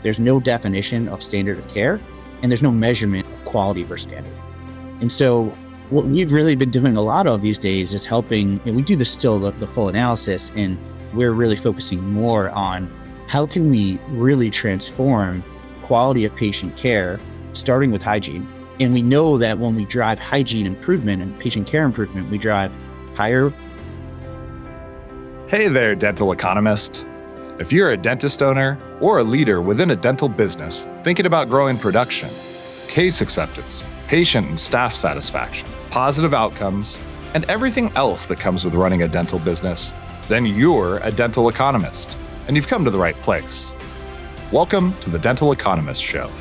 there's no definition of standard of care, and there's no measurement of quality versus standard. And so what we've really been doing a lot of these days is helping, and we do this still, the full analysis, and we're really focusing more on how can we really transform quality of patient care, starting with hygiene. And we know that when we drive hygiene improvement and patient care improvement, we drive higher. Hey there, dental economist. If you're a dentist owner or a leader within a dental business thinking about growing production, case acceptance, patient and staff satisfaction, positive outcomes, and everything else that comes with running a dental business, then you're a dental economist, and you've come to the right place. Welcome to the Dental Economist Show.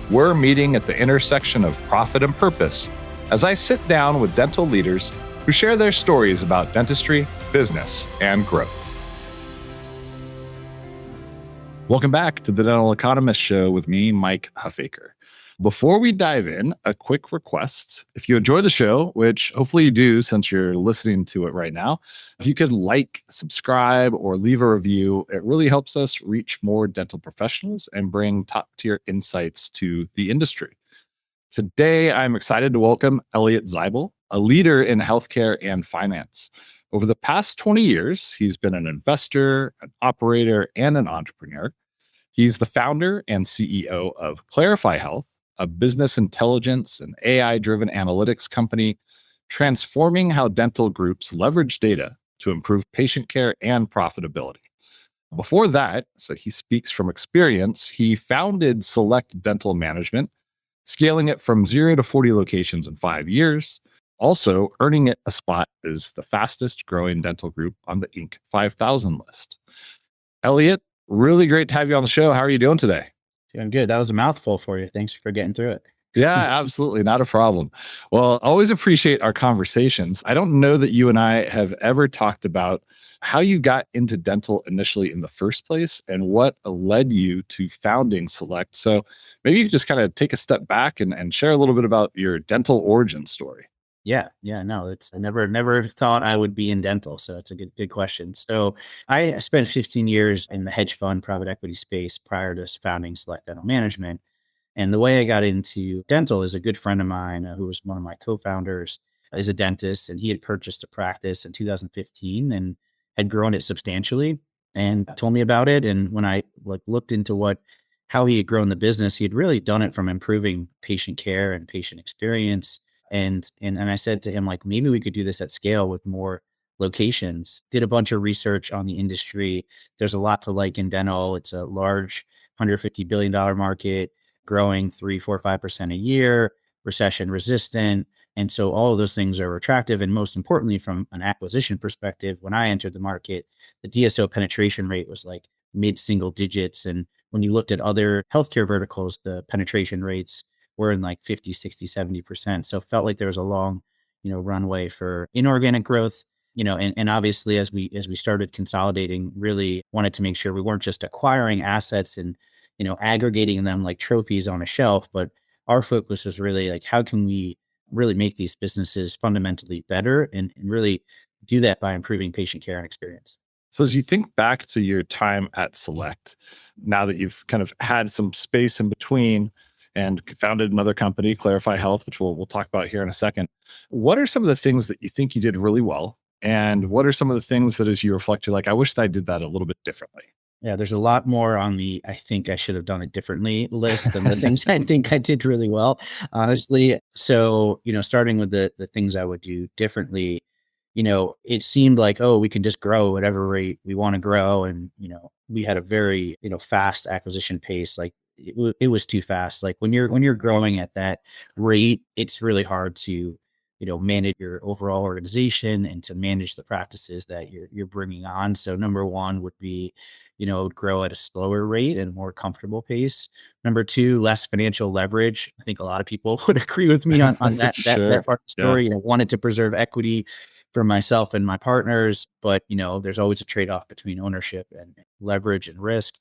We're meeting at the intersection of profit and purpose as I sit down with dental leaders who share their stories about dentistry, business, and growth. Welcome back to the Dental Economist Show with me, Mike Huffaker. Before we dive in, a quick request. If you enjoy the show, which hopefully you do since you're listening to it right now, if you could like, subscribe, or leave a review, it really helps us reach more dental professionals and bring top-tier insights to the industry. Today, I'm excited to welcome Elliot Ziebel, a leader in healthcare and finance. Over the past 20 years, he's been an investor, an operator, and an entrepreneur. He's the founder and CEO of ClariFi Health, a business intelligence and AI-driven analytics company transforming how dental groups leverage data to improve patient care and profitability. Before that, so he speaks from experience, he founded Select Dental Management, scaling it from 0 to 40 locations in 5 years, also earning it a spot as the fastest growing dental group on the Inc. 5000 list. Elliot, really great to have you on the show. How are you doing today? Doing good. That was a mouthful for you. Thanks for getting through it. Yeah, absolutely. Not a problem. Well, always appreciate our conversations. I don't know that you and I have ever talked about how you got into dental initially in the first place and what led you to founding Select. So maybe you could just kind of take a step back and share a little bit about your dental origin story. Yeah. No, I never thought I would be in dental. So it's a good question. So I spent 15 years in the hedge fund private equity space prior to founding Select Dental Management. And the way I got into dental is a good friend of mine who was one of my co-founders is a dentist, and he had purchased a practice in 2015 and had grown it substantially and told me about it. And when I looked into how he had grown the business, he had really done it from improving patient care and patient experience. And I said to him, maybe we could do this at scale with more locations. Did a bunch of research on the industry. There's a lot to like in dental. It's a large $150 billion market, growing 3, 4, 5% a year, recession resistant. And so all of those things are attractive. And most importantly, from an acquisition perspective, when I entered the market, the DSO penetration rate was like mid-single digits. And when you looked at other healthcare verticals, the penetration rates were in like 50, 60, 70%. So it felt like there was a long, runway for inorganic growth, and obviously as we started consolidating, really wanted to make sure we weren't just acquiring assets and, aggregating them like trophies on a shelf, but our focus was really like, how can we really make these businesses fundamentally better and really do that by improving patient care and experience. So as you think back to your time at Select, now that you've kind of had some space in between and founded another company, ClariFi Health, which we'll talk about here in a second, what are some of the things that you think you did really well? And what are some of the things that as you reflect, you're like, I wish that I did that a little bit differently? Yeah, there's a lot more on the I think I should have done it differently list than the things I think I did really well, honestly. So, starting with the things I would do differently, it seemed like, oh, we can just grow whatever rate we want to grow. And, we had a very, fast acquisition pace. Like it was too fast. Like when you're growing at that rate, it's really hard to, manage your overall organization and to manage the practices that you're bringing on. So number one would be, grow at a slower rate and more comfortable pace. Number two, less financial leverage. I think a lot of people would agree with me on that, Sure. that part of the story. Wanted to preserve equity for myself and my partners, but there's always a trade-off between ownership and leverage and risk.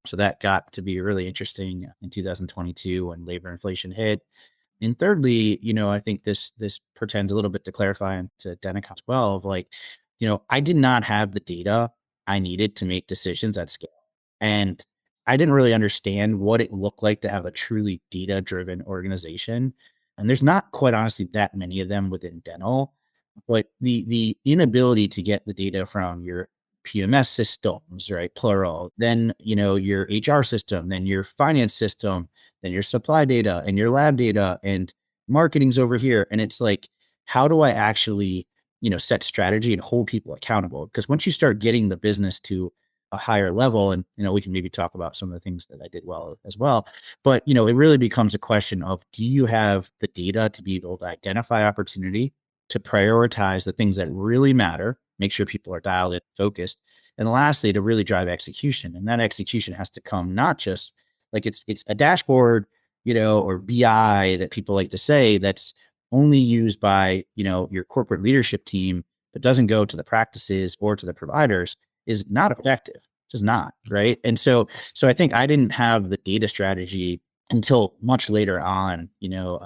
So that got to be really interesting in 2022 when labor inflation hit. And thirdly, I think this pertains a little bit to ClariFi and to Denica as well, of I did not have the data I needed to make decisions at scale. And I didn't really understand what it looked like to have a truly data-driven organization. And there's not, quite honestly, that many of them within dental, but the inability to get the data from your PMS systems, right? Plural. Then, your HR system, then your finance system, then your supply data and your lab data and marketing's over here. And it's like, how do I actually, set strategy and hold people accountable? Because once you start getting the business to a higher level, and, we can maybe talk about some of the things that I did well as well. But, it really becomes a question of, do you have the data to be able to identify opportunity, to prioritize the things that really matter, make sure people are dialed in, focused, and lastly, to really drive execution. And that execution has to come not just like it's a dashboard, or BI that people like to say that's only used by, your corporate leadership team, but doesn't go to the practices or to the providers is not effective. Just not, right? And so I think I didn't have the data strategy until much later on,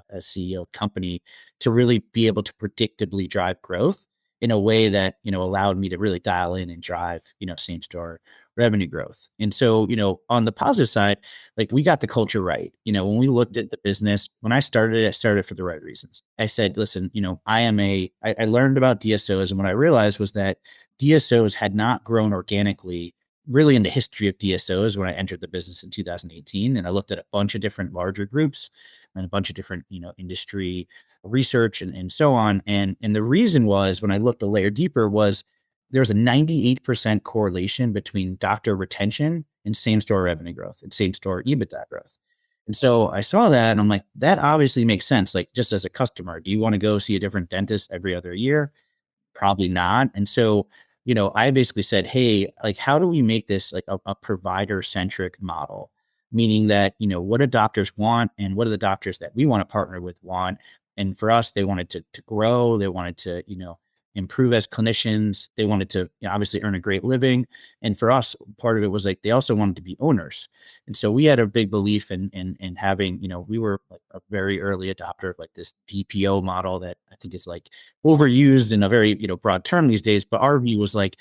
as CEO of the company, to really be able to predictably drive growth in a way that, allowed me to really dial in and drive, same store revenue growth. And so, on the positive side, like we got the culture right. When we looked at the business, when I started for the right reasons. I said, listen, I learned about DSOs, and what I realized was that DSOs had not grown organically really in the history of DSOs when I entered the business in 2018. And I looked at a bunch of different larger groups and a bunch of different, industry research and so on. And the reason was, when I looked a layer deeper, was there's a 98% correlation between doctor retention and same store revenue growth and same store EBITDA growth. And so I saw that and I'm like, that obviously makes sense. Like, just as a customer, do you want to go see a different dentist every other year? Probably not. And so, I basically said, hey, like, how do we make this like a provider centric model? Meaning that, what do doctors want and what do the doctors that we want to partner with want? And for us, they wanted to grow. They wanted to, improve as clinicians. They wanted to, obviously earn a great living. And for us, part of it was like, they also wanted to be owners. And so we had a big belief in having, we were like a very early adopter of like this DPO model that I think is like overused in a very, broad term these days. But our view was like,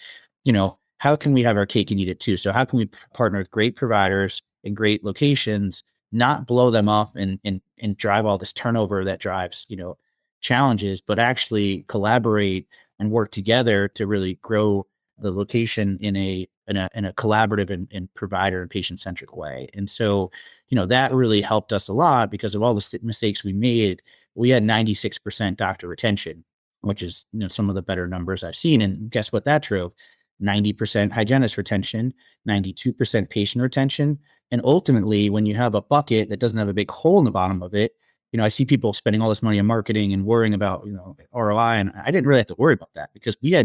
how can we have our cake and eat it too? So how can we partner with great providers in great locations, not blow them up and drive all this turnover that drives, challenges, but actually collaborate and work together to really grow the location in a collaborative and provider and patient centric way. And so, that really helped us a lot because of all the mistakes we made. We had 96% doctor retention, which is, some of the better numbers I've seen. And guess what that drove? 90% hygienist retention, 92% patient retention. And ultimately, when you have a bucket that doesn't have a big hole in the bottom of it, I see people spending all this money on marketing and worrying about, ROI. And I didn't really have to worry about that because we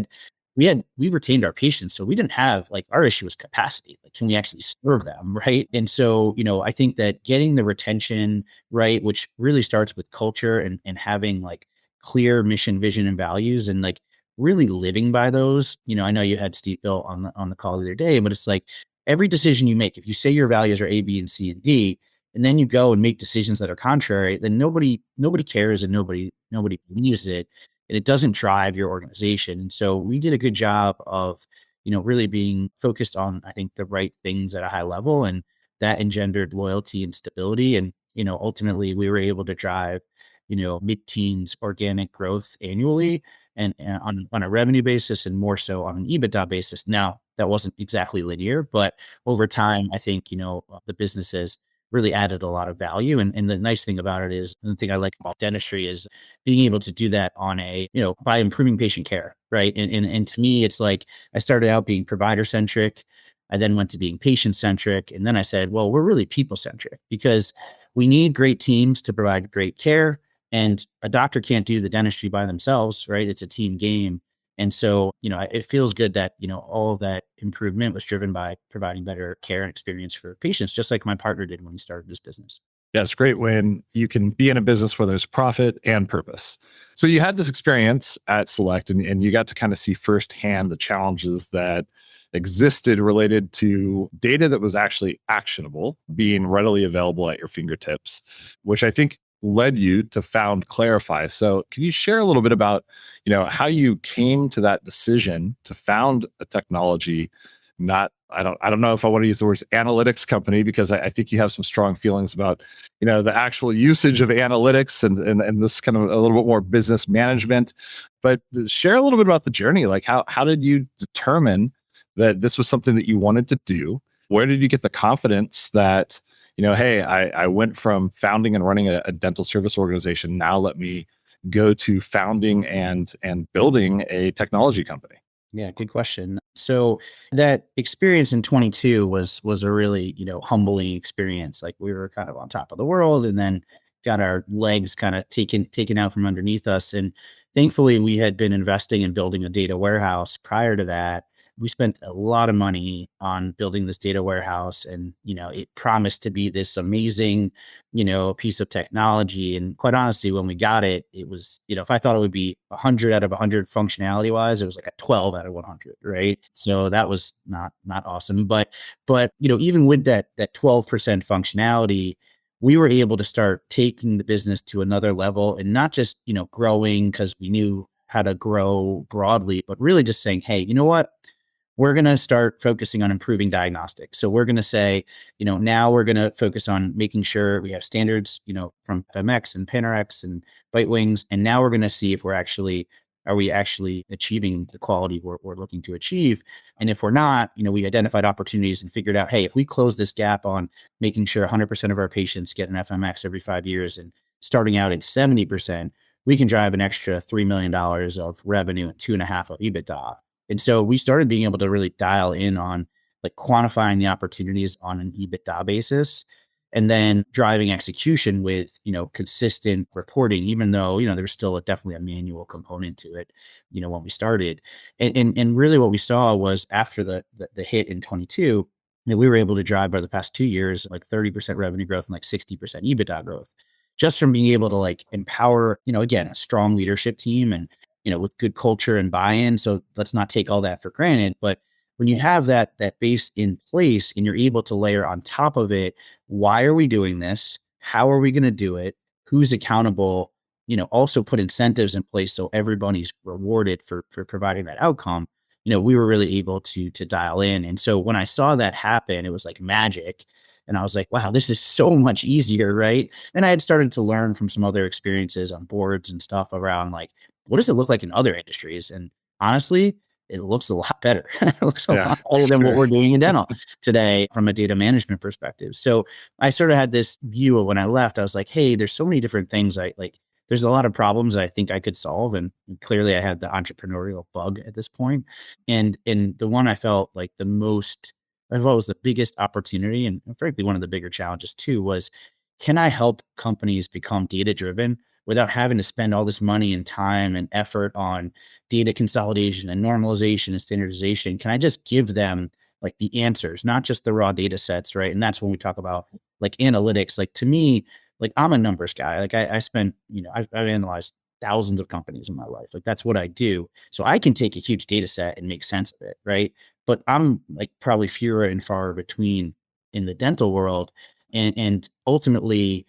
retained our patients. So we didn't have, like, our issue was capacity. Like, can we actually serve them? Right. And so, I think that getting the retention right, which really starts with culture and having like clear mission, vision, and values, and like really living by those. I know you had Steve Bill on the call the other day, but it's like every decision you make, if you say your values are A, B, and C, and D, and then you go and make decisions that are contrary, then nobody cares and nobody believes it, and it doesn't drive your organization. And so we did a good job of, really being focused on, I think, the right things at a high level, and that engendered loyalty and stability. And, ultimately we were able to drive, mid-teens organic growth annually and on a revenue basis, and more so on an EBITDA basis. Now, that wasn't exactly linear, but over time, I think, the business has really added a lot of value. And the nice thing about it is, and the thing I like about dentistry is being able to do that on a, by improving patient care. Right. And to me, it's like, I started out being provider centric. I then went to being patient centric. And then I said, well, we're really people centric because we need great teams to provide great care. And a doctor can't do the dentistry by themselves. Right. It's a team game. And so, it feels good that, all of that improvement was driven by providing better care and experience for patients, just like my partner did when he started this business. Yeah, it's great when you can be in a business where there's profit and purpose. So you had this experience at Select, and you got to kind of see firsthand the challenges that existed related to data that was actually actionable, being readily available at your fingertips, which I think led you to found ClariFi. So can you share a little bit about, how you came to that decision to found a technology not I don't know if I want to use the words analytics company, because I think you have some strong feelings about, the actual usage of analytics and this kind of a little bit more business management. But share a little bit about the journey. Like how did you determine that this was something that you wanted to do? Where did you get the confidence that, hey, I went from founding and running a dental service organization. Now let me go to founding and building a technology company? Yeah, good question. So that experience in 22 was a really, humbling experience. Like we were kind of on top of the world and then got our legs kind of taken out from underneath us. And thankfully we had been investing in building a data warehouse prior to that. We spent a lot of money on building this data warehouse and, it promised to be this amazing, piece of technology. And quite honestly, when we got it, it was, if I thought it would be 100 out of 100 functionality wise, it was like a 12 out of 100. Right. So that was not awesome. But, even with that 12% functionality, we were able to start taking the business to another level and not just, growing because we knew how to grow broadly, but really just saying, hey, you know what? We're going to start focusing on improving diagnostics. So we're going to say, now we're going to focus on making sure we have standards, from FMX and PanRx and Bite Wings. And now we're going to see if are we actually achieving the quality we're looking to achieve? And if we're not, we identified opportunities and figured out, hey, if we close this gap on making sure 100% of our patients get an FMX every 5 years and starting out at 70%, we can drive an extra $3 million of revenue and 2.5 of EBITDA. And so we started being able to really dial in on like quantifying the opportunities on an EBITDA basis and then driving execution with, consistent reporting, even though, there's still definitely a manual component to it, when we started. And really what we saw was after the hit in 22, that we were able to drive by the past 2 years, like 30% revenue growth and like 60% EBITDA growth, just from being able to like empower, again, a strong leadership team and, with good culture and buy-in. So let's not take all that for granted. But when you have that base in place and you're able to layer on top of it, why are we doing this? How are we going to do it? Who's accountable? Also put incentives in place so everybody's rewarded for providing that outcome. We were really able to dial in. And so when I saw that happen, it was like magic. And I was like, wow, this is so much easier, right? And I had started to learn from some other experiences on boards and stuff around like, what does it look like in other industries? And honestly, it looks a lot better. It looks a Yeah, lot better than what sure. we're doing in dental today from a data management perspective. So I sort of had this view of when I left, I was like, hey, there's so many different things I like. There's a lot of problems I think I could solve. And clearly I had the entrepreneurial bug at this point. And the one I felt like the most, I thought was the biggest opportunity and frankly, one of the bigger challenges too was, can I help companies become data driven without having to spend all this money and time and effort on data consolidation and normalization and standardization? Can I just give them like the answers, not just the raw data sets, right? And that's when we talk about like analytics. Like to me, like I'm a numbers guy. Like I spend, I've analyzed thousands of companies in my life. Like that's what I do. So I can take a huge data set and make sense of it, right? But I'm like probably fewer and far between in the dental world. And ultimately,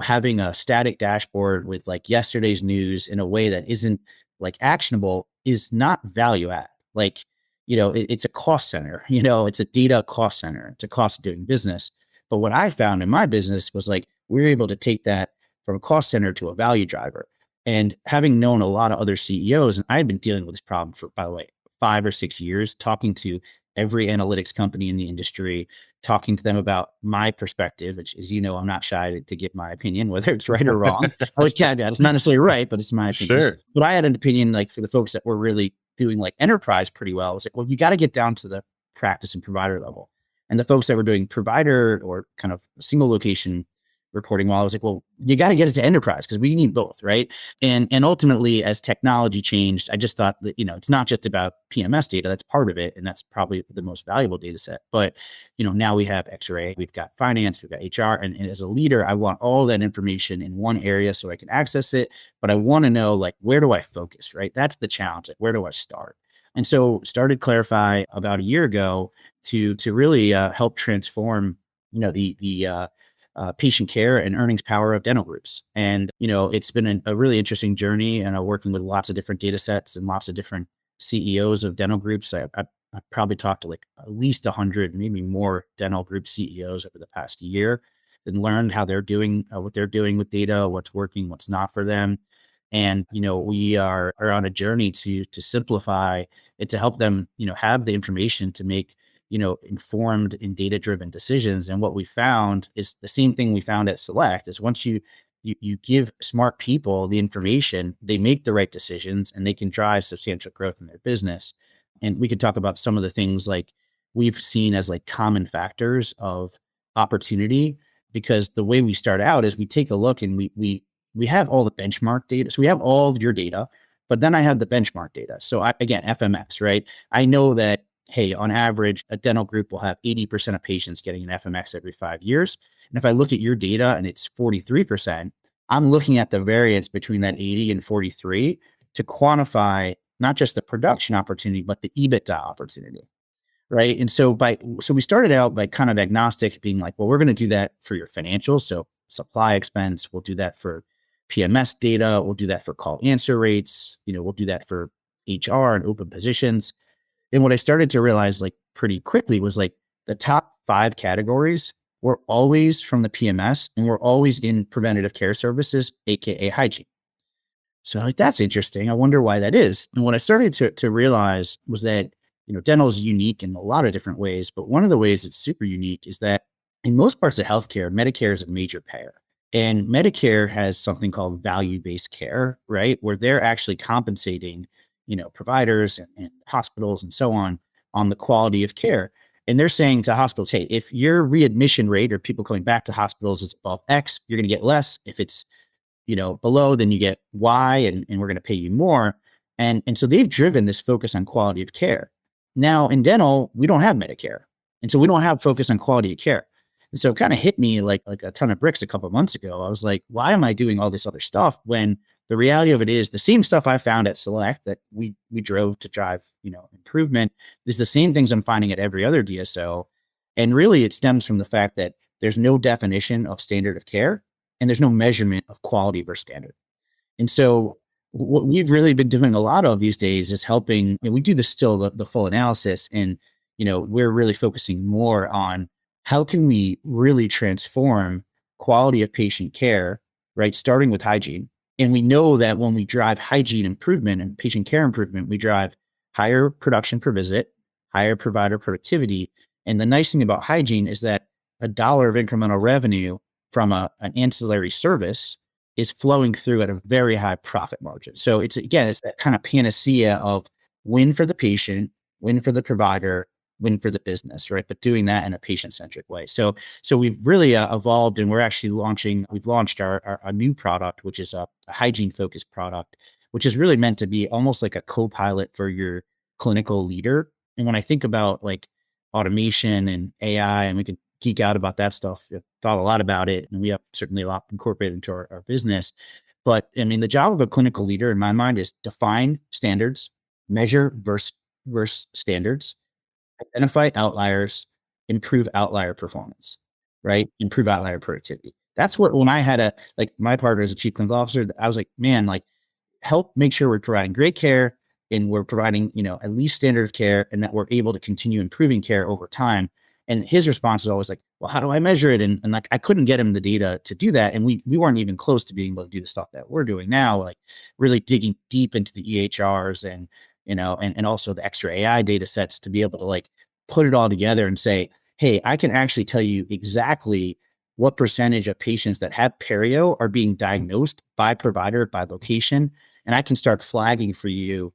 having a static dashboard with like yesterday's news in a way that isn't like actionable is not value add. Like, it's a cost center, it's a data cost center. It's a cost of doing business. But what I found in my business was like, we were able to take that from a cost center to a value driver. And having known a lot of other CEOs, and I had been dealing with this problem for, by the way, 5 or 6 years, talking to every analytics company in the industry, talking to them about my perspective, which is, I'm not shy to give my opinion, whether it's right or wrong. I always caveat, it's not necessarily right, but it's my opinion. Sure. But I had an opinion, like for the folks that were really doing like enterprise pretty well, I was like, well, you got to get down to the practice and provider level. And the folks that were doing provider or kind of single location reporting well, I was like, well, you got to get it to enterprise because we need both, right? And ultimately, as technology changed, I just thought that, it's not just about PMS data. That's part of it. And that's probably the most valuable data set. But, now we have X-ray, we've got finance, we've got HR. And as a leader, I want all that information in one area so I can access it. But I want to know, like, where do I focus, right? That's the challenge. Like, where do I start? And so started ClariFi about a year ago to really help transform, the patient care and earnings power of dental groups. And, it's been a really interesting journey and working with lots of different data sets and lots of different CEOs of dental groups. I I've probably talked to like at least 100, maybe more dental group CEOs over the past year, and learned how they're doing, what they're doing with data, what's working, what's not for them. And, we are on a journey to simplify and to help them, have the information to make, informed and data-driven decisions. And what we found is the same thing we found at Select is once you give smart people the information, they make the right decisions and they can drive substantial growth in their business. And we could talk about some of the things like we've seen as like common factors of opportunity, because the way we start out is we take a look and we have all the benchmark data. So we have all of your data, but then I have the benchmark data. So again, FMX, right? I know that, hey, on average, a dental group will have 80% of patients getting an FMX every 5 years. And if I look at your data and it's 43%, I'm looking at the variance between that 80 and 43 to quantify not just the production opportunity, but the EBITDA opportunity. Right. And so we started out by kind of agnostic, being like, well, we're going to do that for your financials. So supply expense, we'll do that for PMS data, we'll do that for call answer rates, we'll do that for HR and open positions. And what I started to realize like pretty quickly was like the top 5 categories were always from the PMS and we're always in preventative care services, AKA hygiene. So like, that's interesting. I wonder why that is. And what I started to realize was that, dental is unique in a lot of different ways, but one of the ways it's super unique is that in most parts of healthcare, Medicare is a major payer. And Medicare has something called value-based care, right? Where they're actually compensating, providers and hospitals and so on the quality of care. And they're saying to hospitals, hey, if your readmission rate or people coming back to hospitals is above X, you're going to get less. If it's below, then you get Y, and we're going to pay you more. And so they've driven this focus on quality of care. Now in dental, we don't have Medicare. And so we don't have focus on quality of care. And so it kind of hit me like a ton of bricks a couple of months ago. I was like, why am I doing all this other stuff when the reality of it is the same stuff I found at Select that we drove to drive, improvement is the same things I'm finding at every other DSO. And really it stems from the fact that there's no definition of standard of care and there's no measurement of quality versus standard. And so what we've really been doing a lot of these days is helping, we do this still, the full analysis, and, we're really focusing more on how can we really transform quality of patient care, right? Starting with hygiene. And we know that when we drive hygiene improvement and patient care improvement, we drive higher production per visit, higher provider productivity. And the nice thing about hygiene is that $1 of incremental revenue from an ancillary service is flowing through at a very high profit margin. So it's that kind of panacea of win for the patient, win for the provider, win for the business, right? But doing that in a patient-centric way. So we've really evolved, and we've launched our new product, which is a hygiene-focused product, which is really meant to be almost like a co-pilot for your clinical leader. And when I think about like automation and AI, and we can geek out about that stuff, I've thought a lot about it, and we have certainly a lot incorporated into our business. But I mean, the job of a clinical leader in my mind is define standards, measure versus standards, identify outliers, improve outlier performance, right? Improve outlier productivity. That's what, when I had my partner as a chief clinical officer, I was like, man, like help make sure we're providing great care and we're providing, at least standard of care, and that we're able to continue improving care over time. And his response was always like, well, how do I measure it? And like, I couldn't get him the data to do that. And we weren't even close to being able to do the stuff that we're doing now, like really digging deep into the EHRs and, and also the extra AI data sets to be able to like put it all together and say, hey, I can actually tell you exactly what percentage of patients that have perio are being diagnosed by provider, by location. And I can start flagging for you,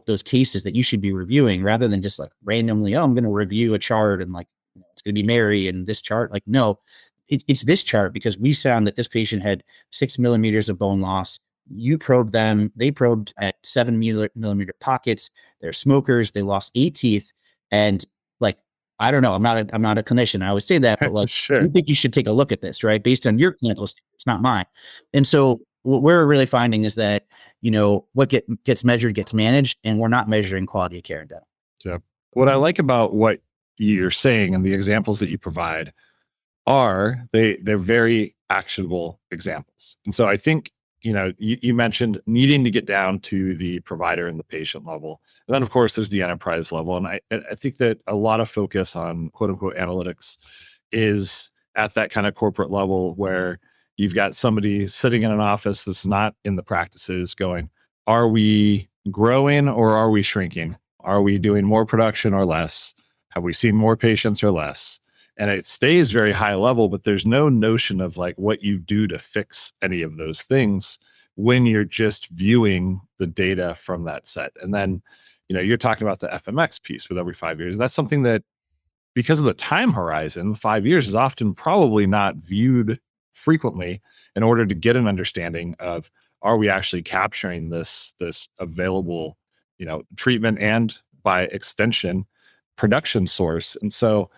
those cases that you should be reviewing, rather than just like randomly, oh, I'm going to review a chart and like, it's going to be Mary in this chart. Like, no, it's this chart because we found that this patient had 6 millimeters of bone loss. You probed them. They probed at 7 millimeter pockets. They're smokers. They lost 8 teeth. And like, I don't know, I'm not a clinician. I always say that, but like, Sure. I think you should take a look at this, right? Based on your clinical standards, not mine. And so what we're really finding is that, what gets measured gets managed, and we're not measuring quality of care in dental. Yeah. What I like about what you're saying and the examples that you provide are they're very actionable examples. And so I think you mentioned needing to get down to the provider and the patient level. And then, of course, there's the enterprise level. And I think that a lot of focus on quote unquote analytics is at that kind of corporate level where you've got somebody sitting in an office that's not in the practices going, are we growing or are we shrinking? Are we doing more production or less? Have we seen more patients or less? And it stays very high level, but there's no notion of like what you do to fix any of those things when you're just viewing the data from that set. And then, you're talking about the FMX piece with every 5 years. That's something that, because of the time horizon, 5 years is often probably not viewed frequently in order to get an understanding of, are we actually capturing this available, treatment and by extension production source. And so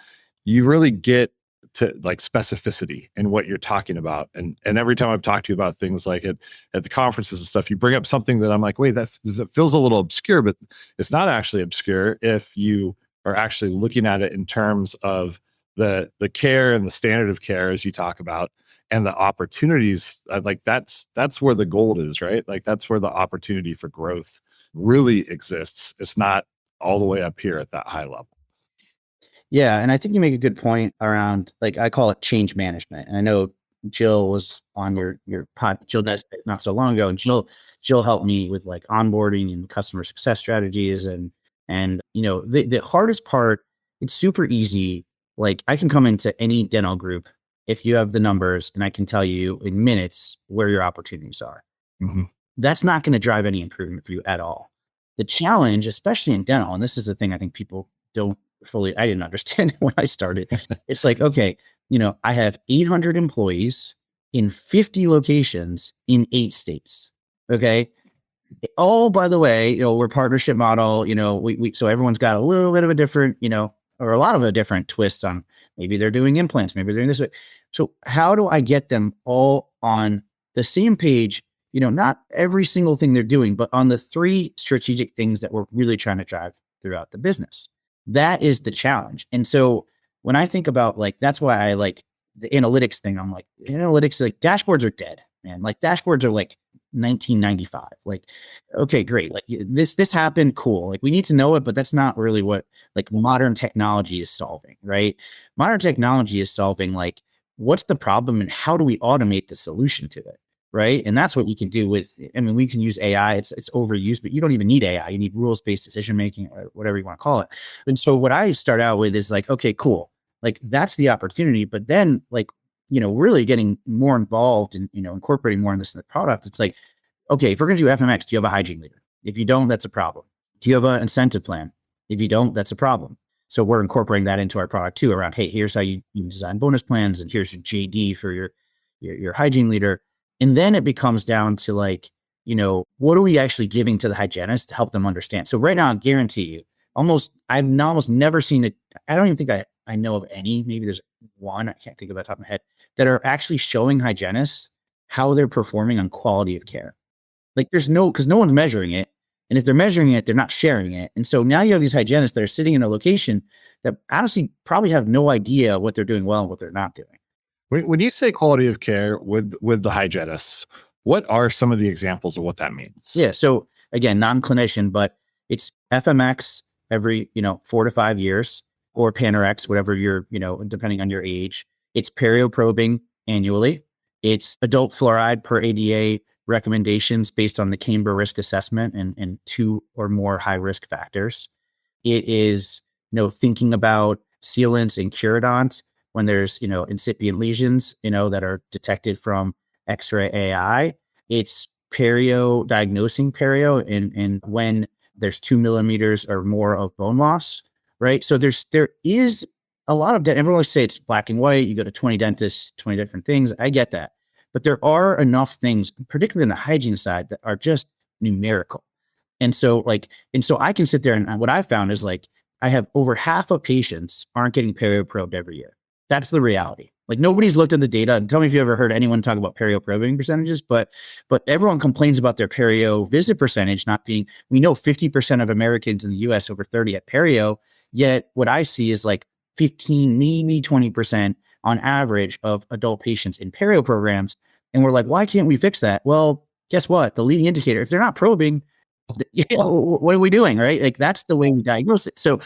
you really get to like specificity in what you're talking about. And every time I've talked to you about things like at the conferences and stuff, you bring up something that I'm like, wait, that feels a little obscure, but it's not actually obscure if you are actually looking at it in terms of the care and the standard of care, as you talk about, and the opportunities. Like that's where the gold is, right? Like that's where the opportunity for growth really exists. It's not all the way up here at that high level. Yeah, and I think you make a good point around, like, I call it change management. And I know Jill was on your pod, Jill Nesbitt, not so long ago, and Jill helped me with like onboarding and customer success strategies, and the hardest part. It's super easy. Like, I can come into any dental group if you have the numbers, and I can tell you in minutes where your opportunities are. Mm-hmm. That's not going to drive any improvement for you at all. The challenge, especially in dental, and this is the thing I think people don't fully, I didn't understand when I started. It's like, okay, I have 800 employees in 50 locations in 8 states. Okay. Oh, by the way, we're partnership model, we so everyone's got a little bit of a different, or a lot of a different twist on, maybe they're doing implants, maybe they're doing this. So how do I get them all on the same page? Not every single thing they're doing, but on the 3 strategic things that we're really trying to drive throughout the business. That is the challenge. And so when I think about, like, that's why I like the analytics thing. I'm like, analytics, like, dashboards are dead, man. Like, dashboards are like 1995. Like, okay, great. Like, this happened. Cool. Like, we need to know it, but that's not really what like modern technology is solving, right? Modern technology is solving, like, what's the problem and how do we automate the solution to it? Right. And that's what we can do with, we can use AI. It's overused, but you don't even need AI. You need rules-based decision making, or whatever you want to call it. And so what I start out with is like, okay, cool. Like, that's the opportunity. But then, like, really getting more involved and, incorporating more in this in the product. It's like, okay, if we're going to do FMX, do you have a hygiene leader? If you don't, that's a problem. Do you have an incentive plan? If you don't, that's a problem. So we're incorporating that into our product too, around, hey, here's how you design bonus plans, and here's your JD for your hygiene leader. And then it becomes down to, like, what are we actually giving to the hygienist to help them understand? So right now, I guarantee you, I've almost never seen it. I don't even think I know of any, maybe there's one, I can't think of that top of my head, that are actually showing hygienists how they're performing on quality of care. Like, because no one's measuring it. And if they're measuring it, they're not sharing it. And so now you have these hygienists that are sitting in a location that honestly probably have no idea what they're doing well and what they're not doing. When you say quality of care with the hygienists, what are some of the examples of what that means? Yeah. So again, non-clinician, but it's FMX every, 4 to 5 years, or Panorex, whatever you're, depending on your age. It's perio probing annually. It's adult fluoride per ADA recommendations based on the Camber risk assessment and 2 or more high risk factors. It is, thinking about sealants and curodonts when there's, incipient lesions, that are detected from X-ray AI. It's perio, diagnosing perio and when there's 2 millimeters or more of bone loss, right? So there is a lot of, everyone always say it's black and white. You go to 20 dentists, 20 different things. I get that. But there are enough things, particularly in the hygiene side, that are just numerical. And so I can sit there, and what I found is, like, I have over half of patients aren't getting perio probed every year. That's the reality. Like, nobody's looked at the data. And tell me if you ever heard anyone talk about perio probing percentages, but everyone complains about their perio visit percentage not being, we know 50% of Americans in the US over 30 at perio, yet what I see is like 15, maybe 20% on average of adult patients in perio programs. And we're like, why can't we fix that? Well, guess what? The leading indicator, if they're not probing, what are we doing? Right. Like that's the way we diagnose it. So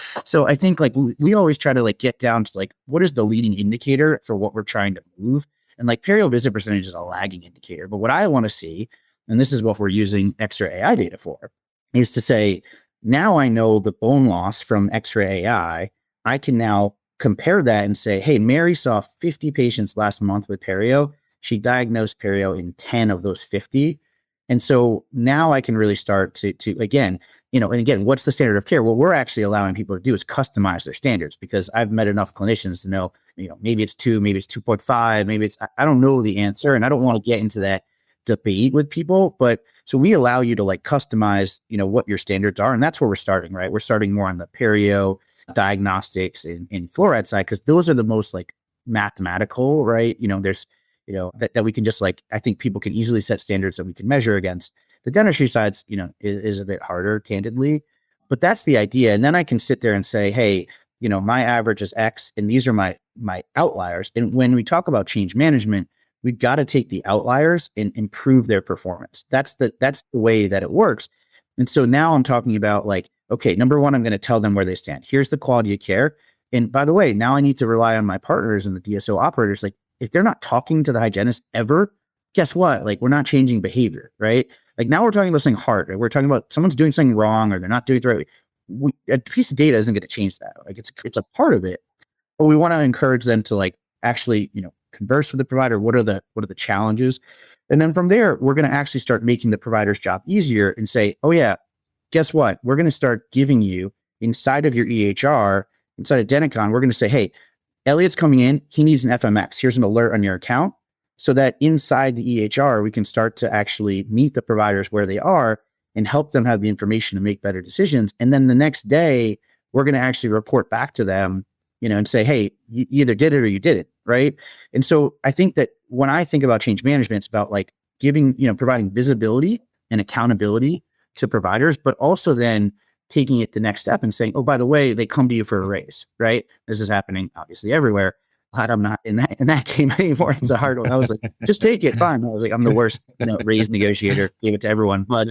I think like we always try to like get down to like, what is the leading indicator for what we're trying to move? And like perio visit percentage is a lagging indicator. But what I want to see, and this is what we're using X-ray AI data for, is to say, now I know the bone loss from X-ray AI. I can now compare that and say, hey, Mary saw 50 patients last month with perio. She diagnosed perio in 10 of those 50. And so now I can really start to again, and again, what's the standard of care? What we're actually allowing people to do is customize their standards, because I've met enough clinicians to know, maybe it's 2, maybe it's 2.5, maybe it's, I don't know the answer, and I don't want to get into that debate with people. But so we allow you to like customize, what your standards are. And that's where we're starting, right? We're starting more on the perio, diagnostics, and fluoride side, because those are the most like mathematical, right? There's that we can just like, I think people can easily set standards that we can measure against. The dentistry sides, is a bit harder, candidly, but that's the idea. And then I can sit there and say, hey, my average is X, and these are my outliers. And when we talk about change management, we've got to take the outliers and improve their performance. That's the way that it works. And so now I'm talking about like, okay, number one, I'm going to tell them where they stand. Here's the quality of care. And by the way, now I need to rely on my partners and the DSO operators. Like, if they're not talking to the hygienist ever, guess what? Like, we're not changing behavior, right? Like now we're talking about something hard, right? We're talking about someone's doing something wrong or they're not doing it the right way. A piece of data isn't going to change that. Like it's a part of it, but we want to encourage them to like actually, converse with the provider. What are the challenges? And then from there, we're going to actually start making the provider's job easier and say, oh yeah, guess what? We're going to start giving you inside of your EHR, inside of Denticon, we're going to say, hey, Elliot's coming in. He needs an FMX. Here's an alert on your account, so that inside the EHR, we can start to actually meet the providers where they are and help them have the information to make better decisions. And then the next day, we're going to actually report back to them, and say, hey, you either did it or you didn't, right? And so I think that when I think about change management, it's about like giving, providing visibility and accountability to providers, but also then taking it the next step and saying, oh, by the way, they come to you for a raise, right? This is happening obviously everywhere. Glad I'm not in that game anymore. It's a hard one. I was like, just take it, fine. I was like, I'm the worst, raise negotiator. Gave it to everyone. But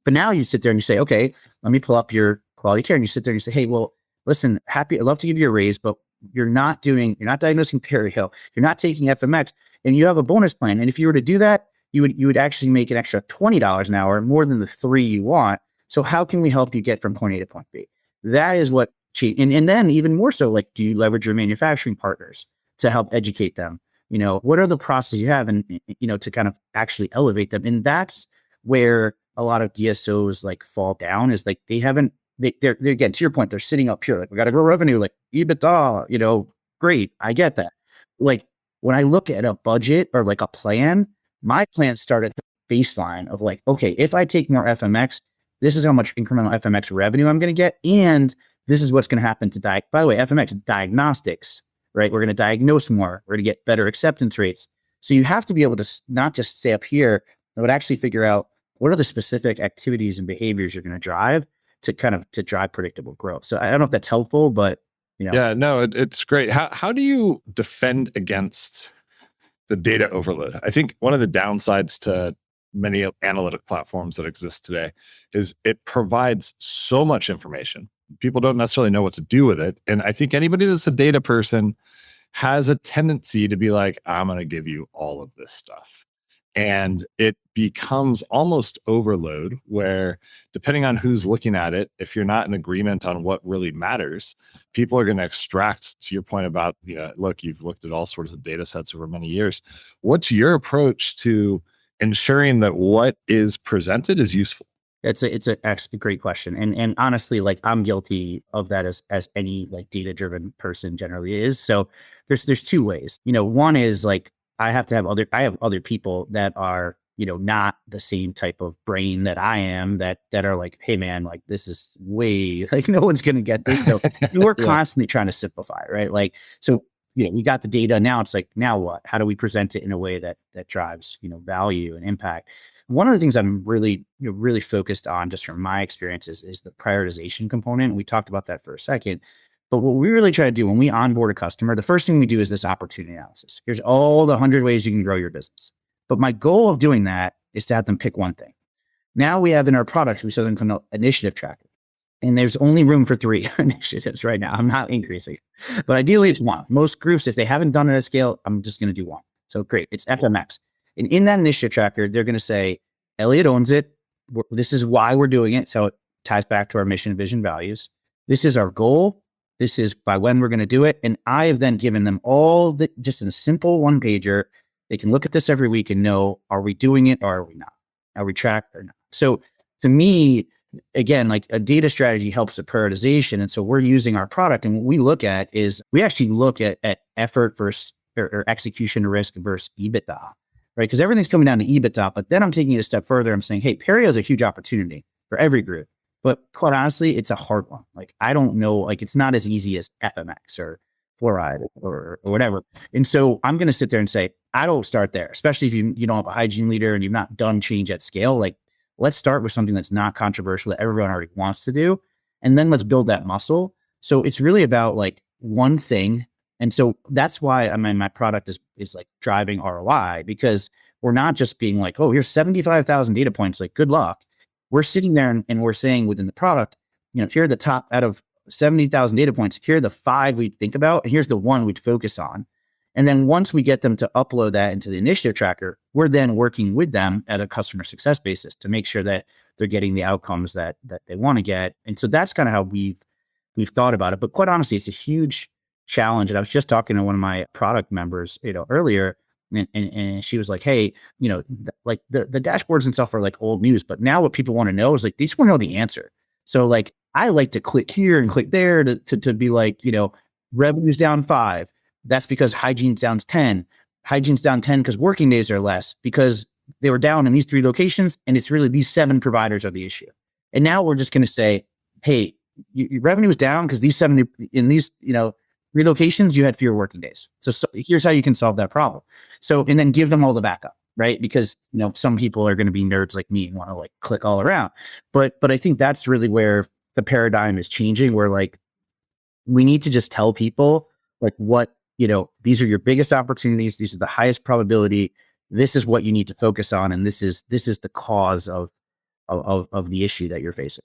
now you sit there and you say, okay, let me pull up your quality care. And you sit there and you say, hey, well, listen, I'd love to give you a raise, but you're not diagnosing perio, you're not taking FMX, and you have a bonus plan. And if you were to do that, you would actually make an extra $20 an hour, more than the 3 you want. So how can we help you get from point A to point B? That is what and then even more so, like, do you leverage your manufacturing partners to help educate them? What are the processes you have, and to kind of actually elevate them? And that's where a lot of DSOs like fall down, is like they're again, to your point, they're sitting up here like, we got to grow revenue, like EBITDA, great, I get that. Like when I look at a budget or like a plan, my plans start at the baseline of like, okay, if I take more FMX, this is how much incremental FMX revenue I'm going to get. And this is what's going to happen to by the way, FMX diagnostics, right? We're going to diagnose more. We're going to get better acceptance rates. So you have to be able to not just stay up here, but actually figure out what are the specific activities and behaviors you're going to drive to drive predictable growth. So I don't know if that's helpful, but Yeah, no, it's great. How do you defend against the data overload? I think one of the downsides to many analytic platforms that exist today is it provides so much information. People don't necessarily know what to do with it. And I think anybody that's a data person has a tendency to be like, I'm going to give you all of this stuff. And it becomes almost overload where, depending on who's looking at it, if you're not in agreement on what really matters, people are going to extract, to your point about, look, you've looked at all sorts of data sets over many years. What's your approach to ensuring that what is presented is useful? It's actually a great question. And honestly, like I'm guilty of that as any like data-driven person generally is. So there's 2 ways. One is like, I have other people that are, not the same type of brain that I am, that are like, hey man, like this is way, like no one's going to get this. So we're constantly trying to simplify, right? Like, so, we got the data. Now it's like, now what? How do we present it in a way that drives, value and impact? One of the things I'm really, really focused on, just from my experiences, is the prioritization component. We talked about that for a second. But what we really try to do when we onboard a customer, the first thing we do is this opportunity analysis. Here's all the 100 ways you can grow your business. But my goal of doing that is to have them pick one thing. Now we have in our product, we something called initiative tracker. And there's only room for 3 initiatives right now. I'm not increasing, but ideally it's 1. Most groups, if they haven't done it at scale, I'm just going to do 1. So great. It's FMX. And in that initiative tracker, they're going to say, Elliot owns it. This is why we're doing it. So it ties back to our mission, vision, values. This is our goal. This is by when we're going to do it. And I have then given them all the, just in a simple 1-pager. They can look at this every week and know, are we doing it or are we not? Are we tracked or not? So to me, again, like a data strategy helps with prioritization. And so we're using our product. And what we look at is we actually look at effort versus or execution risk versus EBITDA, right? Because everything's coming down to EBITDA. But then I'm taking it a step further. I'm saying, hey, perio is a huge opportunity for every group. But quite honestly, it's a hard one. Like, I don't know, like it's not as easy as FMX or fluoride or whatever. And so I'm going to sit there and say, I don't start there, especially if you don't have a hygiene leader and you've not done change at scale. Like, let's start with something that's not controversial that everyone already wants to do. And then let's build that muscle. So it's really about like one thing. And so that's why I mean, my product is like driving ROI, because we're not just being like, oh, here's 75,000 data points. Like, good luck. We're sitting there and we're saying within the product, here are the top out of 70,000 data points. Here are the 5 we'd think about, and here's the 1 we'd focus on. And then once we get them to upload that into the initiative tracker, we're then working with them at a customer success basis to make sure that they're getting the outcomes that they want to get. And so that's kind of how we've thought about it. But quite honestly, it's a huge challenge. And I was just talking to one of my product members, earlier, and she was like, hey, like the dashboards and stuff are like old news, but now what people want to know is like, they just want to know the answer. So like, I like to click here and click there to be like, revenue's down 5. That's because hygiene's down 10. Hygiene's down 10 because working days are less, because they were down in these 3 locations. And it's really these 7 providers are the issue. And now we're just going to say, hey, your revenue is down because these 70 in these, 3 locations, you had fewer working days. So here's how you can solve that problem. So, and then give them all the backup, right? Because, some people are going to be nerds like me and want to like click all around. But I think that's really where the paradigm is changing, where like, we need to just tell people like what, these are your biggest opportunities. These are the highest probability. This is what you need to focus on. And this is the cause of the issue that you're facing.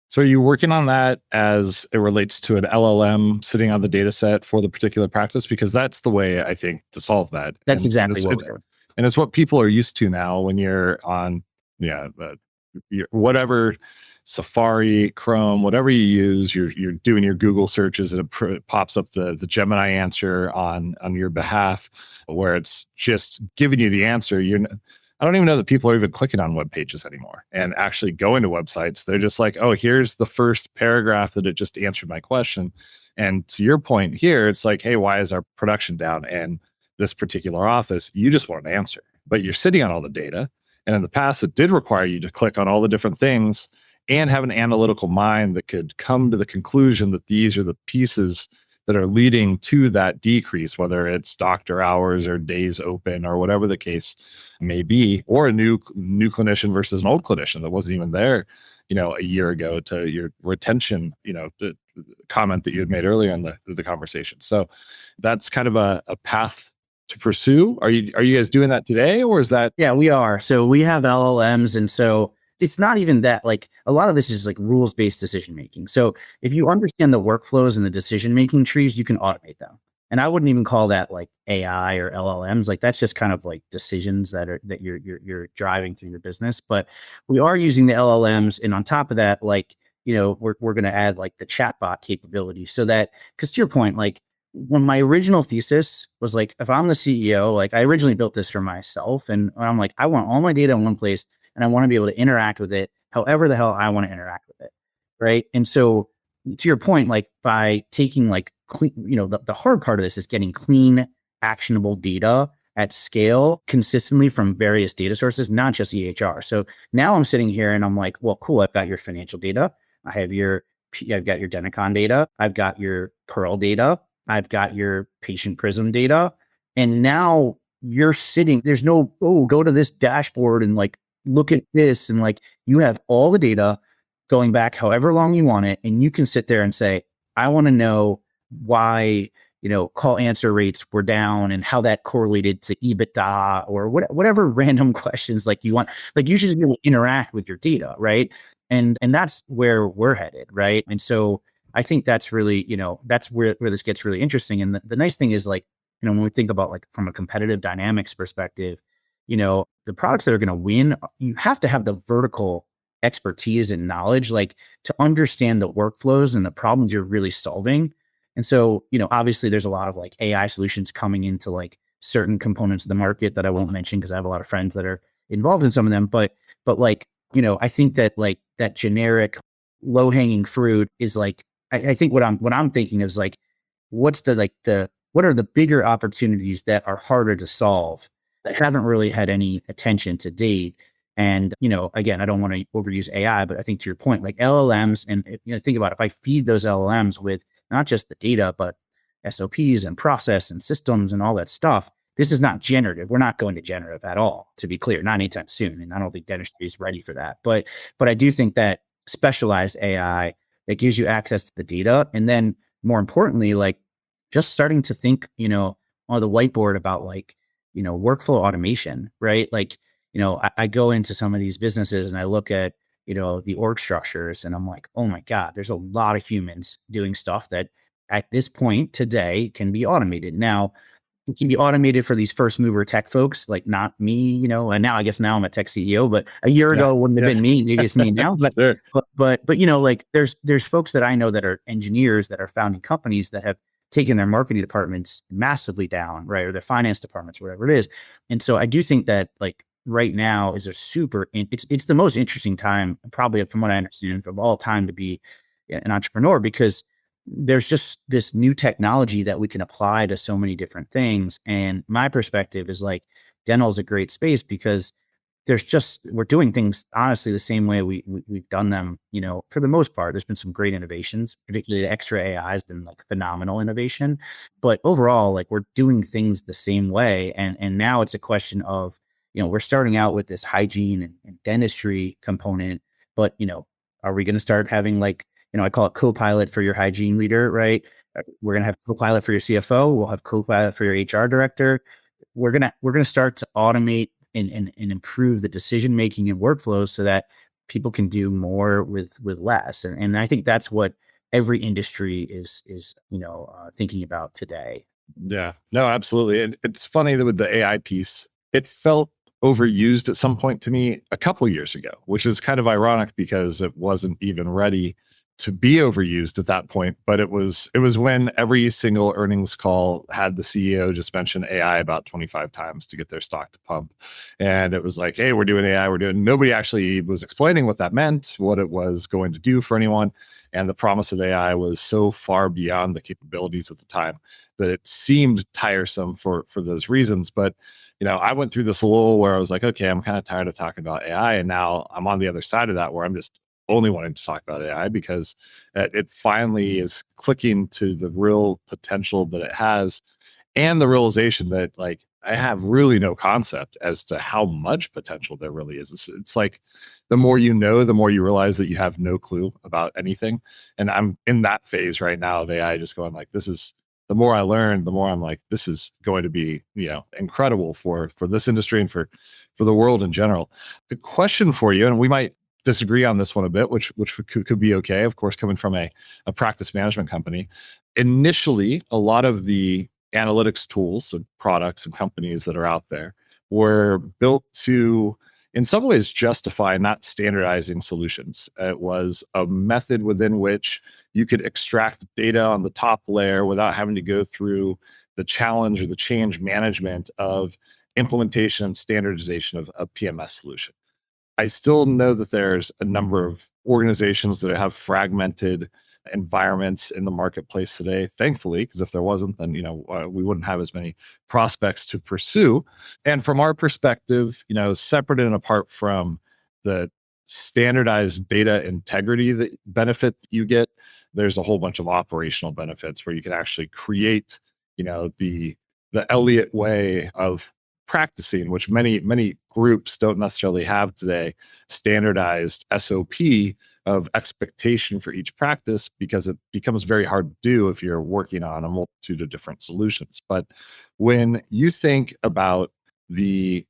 So are you working on that as it relates to an LLM sitting on the data set for the particular practice? Because that's the way I think to solve that. That's exactly what we're doing. And it's what people are used to now when you're on, whatever Safari, Chrome, whatever you use, you're doing your Google searches and it pops up the Gemini answer on your behalf, where it's just giving you the answer. I don't even know that people are even clicking on web pages anymore and actually going to websites. They're just like, oh, here's the first paragraph that it just answered my question. And to your point here, it's like, hey, why is our production down? And this particular office, you just want an answer, but you're sitting on all the data. And in the past, it did require you to click on all the different things and have an analytical mind that could come to the conclusion that these are the pieces that are leading to that decrease, whether it's doctor hours or days open or whatever the case may be, or a new clinician versus an old clinician that wasn't even there, a year ago, to your retention, the comment that you had made earlier in the conversation. So that's kind of a path to pursue. Are you guys doing that today, or is that? Yeah, we are. So we have LLMs. And so it's not even that, like, a lot of this is like rules-based decision-making. So if you understand the workflows and the decision-making trees, you can automate them. And I wouldn't even call that like AI or LLMs. Like, that's just kind of like decisions that you're driving through your business. But we are using the LLMs. And on top of that, like, we're going to add like the chatbot capability, so that, because to your point, like, when my original thesis was like, if I'm the CEO, like, I originally built this for myself, and I'm like, I want all my data in one place, and I want to be able to interact with it however the hell I want to interact with it, right? And so, to your point, like, by taking like clean, the hard part of this is getting clean, actionable data at scale consistently from various data sources, not just EHR. So now I'm sitting here and I'm like, well, cool, I've got your financial data, I've got your Denticon data, I've got your Pearl data, I've got your patient Prism data, and now you're sitting, there's no, oh, go to this dashboard and like, look at this. And like, you have all the data going back however long you want it. And you can sit there and say, I want to know why, call answer rates were down and how that correlated to EBITDA or whatever random questions like you want. Like you should just be able to interact with your data, right? And that's where we're headed, right? And so I think that's really, that's where this gets really interesting. And the nice thing is like, when we think about like from a competitive dynamics perspective, the products that are going to win, you have to have the vertical expertise and knowledge, like to understand the workflows and the problems you're really solving. And so, obviously there's a lot of like AI solutions coming into like certain components of the market that I won't mention because I have a lot of friends that are involved in some of them. But like, I think that like that generic low hanging fruit is like, I think what I'm thinking is like, what are the bigger opportunities that are harder to solve that haven't really had any attention to date? And, again, I don't want to overuse AI, but I think to your point, like LLMs and, think about if I feed those LLMs with not just the data, but SOPs and process and systems and all that stuff. This is not generative. We're not going to generative at all, to be clear, not anytime soon. And I don't think dentistry is ready for that. But I do think that specialized AI that gives you access to the data, and then more importantly, like just starting to think, on the whiteboard about like, workflow automation, right? Like, I go into some of these businesses and I look at, the org structures and I'm like, oh my God, there's a lot of humans doing stuff that at this point today can be automated. Now, it can be automated for these first mover tech folks, like not me, and now I guess now I'm a tech CEO, but a year ago it wouldn't have been me. Maybe it's me now. Sure. But like there's folks that I know that are engineers that are founding companies that have taken their marketing departments massively down, right? Or their finance departments, whatever it is. And so I do think that like right now is it's the most interesting time, probably from what I understand, of all time to be an entrepreneur, because there's just this new technology that we can apply to so many different things. And my perspective is like dental is a great space because we're doing things honestly the same way we've done them, for the most part. There's been some great innovations, particularly the extra AI has been like phenomenal innovation, but overall, like we're doing things the same way. And now it's a question of, we're starting out with this hygiene and dentistry component, but, are we going to start having like, I call it co-pilot for your hygiene leader, right? We're going to have co-pilot for your CFO. We'll have co-pilot for your HR director. We're going to start to automate and improve the decision-making and workflows so that people can do more with less. And I think that's what every industry is thinking about today. Yeah, no, absolutely. And it's funny that with the AI piece, it felt overused at some point to me a couple years ago, which is kind of ironic because it wasn't even ready to be overused at that point. But it was when every single earnings call had the CEO just mention AI about 25 times to get their stock to pump. And it was like, hey, we're doing AI, nobody actually was explaining what that meant, what it was going to do for anyone. And the promise of AI was so far beyond the capabilities at the time that it seemed tiresome for those reasons. But I went through this a little where I was like, okay, I'm kind of tired of talking about AI. And now I'm on the other side of that where I'm just only wanting to talk about AI because it finally is clicking to the real potential that it has and the realization that like I have really no concept as to how much potential there really is. It's like the more you know, the more you realize that you have no clue about anything. And I'm in that phase right now of AI, just going like, the more I learn, the more I'm like, this is going to be, incredible for this industry and for the world in general. The question for you, and we might disagree on this one a bit, which could be okay, of course, coming from a practice management company. Initially, a lot of the analytics tools and products and companies that are out there were built to, in some ways, justify not standardizing solutions. It was a method within which you could extract data on the top layer without having to go through the challenge or the change management of implementation and standardization of a PMS solution. I still know that there's a number of organizations that have fragmented environments in the marketplace today, thankfully, because if there wasn't, then, we wouldn't have as many prospects to pursue. And from our perspective, separate and apart from the standardized data integrity that benefit you get, there's a whole bunch of operational benefits where you can actually create, the Elliot way of practicing, which many groups don't necessarily have today, standardized SOP of expectation for each practice, because it becomes very hard to do if you're working on a multitude of different solutions. But when you think about the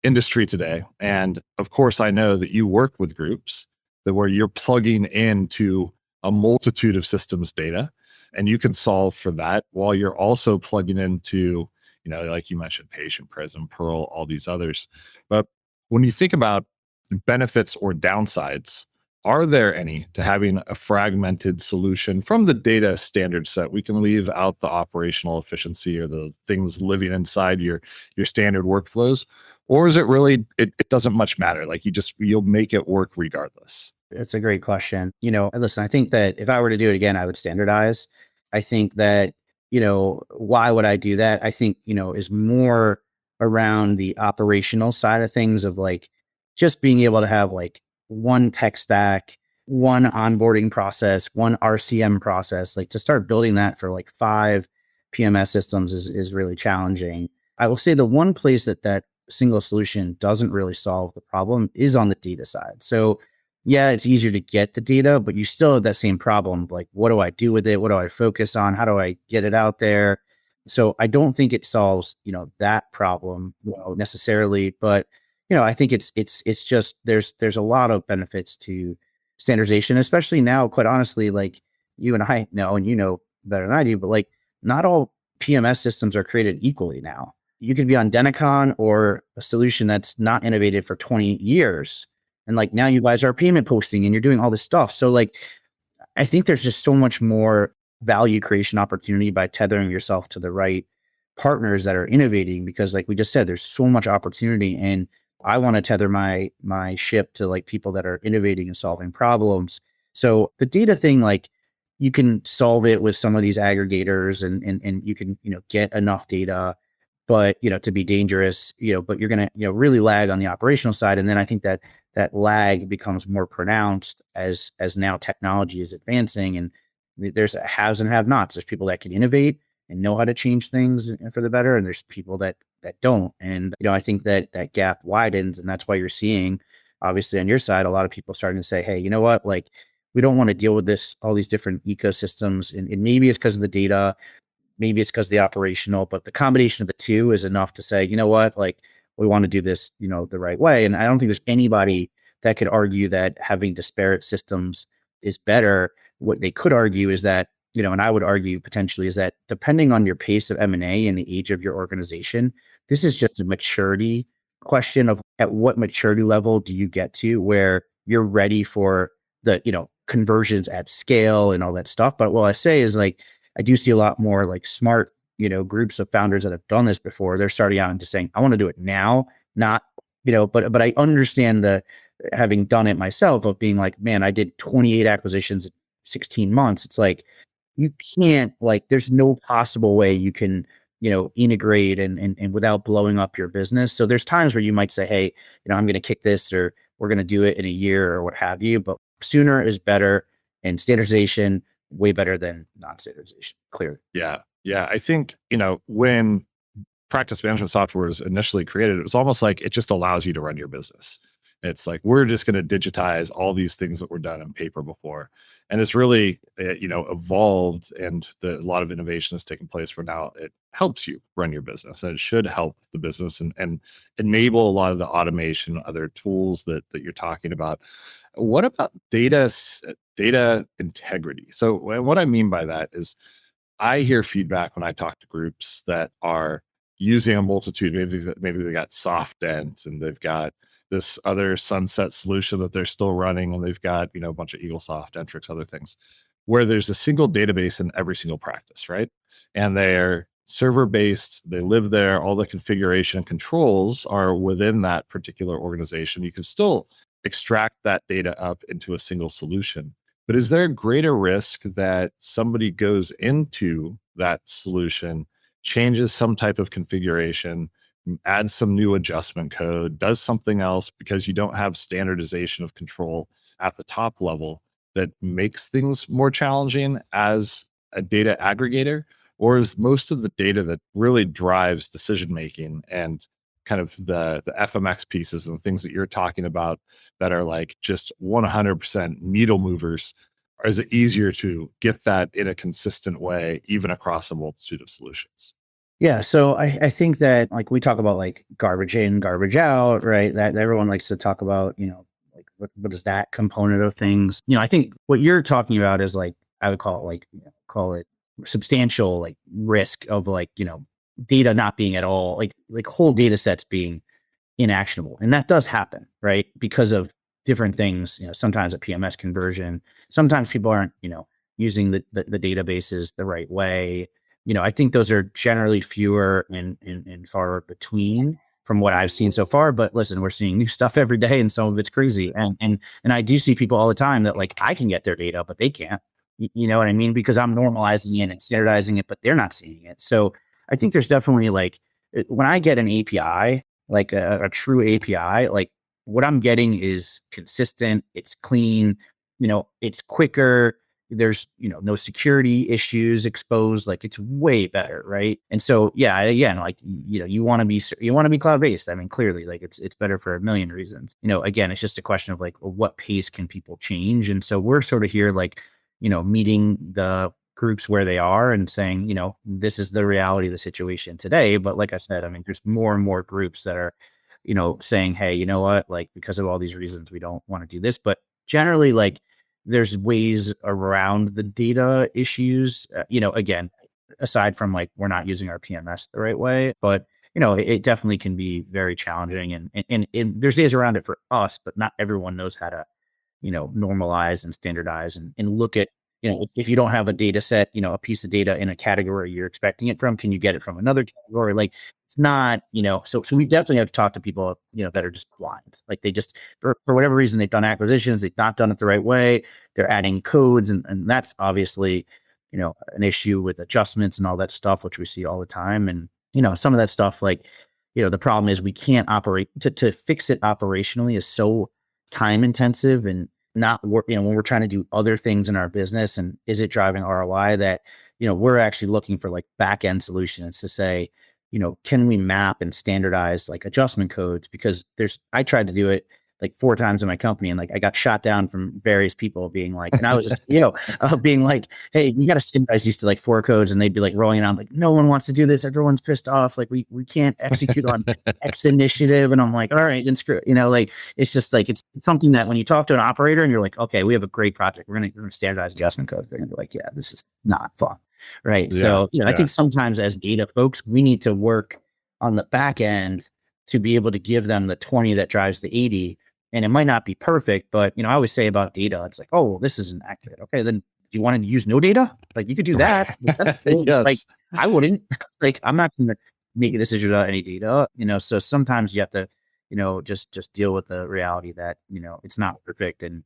industry today, and of course, I know that you work with groups that where you're plugging into a multitude of systems data, and you can solve for that while you're also plugging into, like you mentioned, Patient Prism, Pearl, all these others. But when you think about benefits or downsides, are there any to having a fragmented solution from the data standard set? We can leave out the operational efficiency or the things living inside your standard workflows, or is it really it doesn't much matter? Like you'll make it work regardless. It's a great question. Listen, I think that if I were to do it again, I would standardize. I think that, why would I do that? I think, is more around the operational side of things of like just being able to have like one tech stack, one onboarding process, one RCM process, like to start building that for like 5 PMS systems is really challenging. I will say the one place that single solution doesn't really solve the problem is on the data side. So yeah, it's easier to get the data, but you still have that same problem. Like, what do I do with it? What do I focus on? How do I get it out there? So I don't think it solves, that problem, necessarily. But, I think it's just there's a lot of benefits to standardization, especially now, quite honestly, like you and I know, and you know better than I do, but like not all PMS systems are created equally now. You could be on Denticon or a solution that's not innovated for 20 years. And like now you guys are payment posting and you're doing all this stuff. So like, I think there's just so much more value creation opportunity by tethering yourself to the right partners that are innovating, because like we just said, there's so much opportunity, and I want to tether my ship to like people that are innovating and solving problems. So the data thing, like you can solve it with some of these aggregators, and you can, get enough data, but to be dangerous, but you're going to, really lag on the operational side. And then I think that lag becomes more pronounced as now technology is advancing, and there's haves and have nots. There's people that can innovate and know how to change things for the better, and there's people that don't. And I think that gap widens, and that's why you're seeing, obviously on your side, a lot of people starting to say, hey, you know what, like we don't want to deal with all these different ecosystems, and maybe it's because of the data. Maybe it's because of the operational, but the combination of the two is enough to say, you know what, like we want to do this, the right way. And I don't think there's anybody that could argue that having disparate systems is better. What they could argue is that, and I would argue potentially is that depending on your pace of M&A and the age of your organization, this is just a maturity question of at what maturity level do you get to where you're ready for the, conversions at scale and all that stuff. But what I say is like, I do see a lot more like smart, groups of founders that have done this before. They're starting out and just saying, I want to do it now, not, but I understand the having done it myself of being like, man, I did 28 acquisitions in 16 months. It's like, you can't like, there's no possible way you can, integrate and without blowing up your business. So there's times where you might say, hey, I'm going to kick this, or we're going to do it in a year or what have you, but sooner is better, and standardization way better than non-standardization, clearly. Yeah. Yeah. I think, when practice management software was initially created, it was almost like it just allows you to run your business. It's like, we're just going to digitize all these things that were done on paper before. And it's really, evolved, and a lot of innovation has taken place where now it helps you run your business, and it should help the business and enable a lot of the automation, other tools that you're talking about. What about data integrity? So what I mean by that is, I hear feedback when I talk to groups that are using a multitude. Maybe they got soft dent, and they've got this other sunset solution that they're still running, and they've got a bunch of EagleSoft, Entrix, other things, where there's a single database in every single practice, right? And they're server based. They live there. All the configuration and controls are within that particular organization. You can still extract that data up into a single solution. But is there a greater risk that somebody goes into that solution, changes some type of configuration, adds some new adjustment code, does something else because you don't have standardization of control at the top level, that makes things more challenging as a data aggregator? Or is most of the data that really drives decision making and kind of the FMX pieces and the things that you're talking about that are like just 100% needle movers, or is it easier to get that in a consistent way, even across a multitude of solutions? Yeah. So I think that like we talk about like garbage in, garbage out, right? That everyone likes to talk about, like what is that component of things? I think what you're talking about is like, I would call it like, call it substantial like risk of like, data not being at all like whole data sets being inactionable. And that does happen, right? Because of different things, sometimes a PMS conversion, sometimes people aren't, using the databases the right way. I think those are generally fewer and far between from what I've seen so far. But listen, we're seeing new stuff every day and some of it's crazy. And I do see people all the time that like I can get their data, but they can't. You know what I mean? Because I'm normalizing it and standardizing it, but they're not seeing it. So I think there's definitely like when I get an API, like a true API, like what I'm getting is consistent, it's clean, it's quicker. There's, no security issues exposed, like it's way better. Right. And so, yeah, again, like, you want to be cloud-based. I mean, clearly like it's better for a million reasons, again, it's just a question of like, well, what pace can people change? And so we're sort of here, like, meeting the groups where they are and saying, this is the reality of the situation today. But like I said, I mean, there's more and more groups that are, saying, hey, you know what, like because of all these reasons, we don't want to do this. But generally, like there's ways around the data issues, again, aside from like, we're not using our PMS the right way, but it definitely can be very challenging and there's days around it for us, but not everyone knows how to normalize and standardize and look at, if you don't have a data set, a piece of data in a category you're expecting it from, can you get it from another category? Like it's not, so we definitely have to talk to people, that are just blind. Like they just, for whatever reason, they've done acquisitions, they've not done it the right way. They're adding codes and that's obviously, an issue with adjustments and all that stuff, which we see all the time. And, some of that stuff, like, the problem is we can't operate to fix it operationally is so time intensive and not work, when we're trying to do other things in our business and is it driving ROI that, we're actually looking for like back end solutions to say, can we map and standardize like adjustment codes? Because I tried to do it like 4 times in my company and like I got shot down from various people being like, and I was just, being like, hey, you got to standardize these to like 4 codes. And they'd be like rolling it on like, no one wants to do this. Everyone's pissed off. Like we can't execute on X initiative. And I'm like, all right, then screw it. Like, it's just like, it's something that when you talk to an operator and you're like, okay, we have a great project. We're going to standardize adjustment codes. They're going to be like, yeah, this is not fun. Right. Yeah, So, I think sometimes as data folks, we need to work on the back end to be able to give them the 20 that drives the 80. And it might not be perfect, but I always say about data, it's like, oh, well, this isn't accurate. Okay, then do you want to use no data? Like you could do that. That's cool. Yes. Like I wouldn't. Like I'm not going to make a decision without any data. So sometimes you have to, just deal with the reality that it's not perfect, and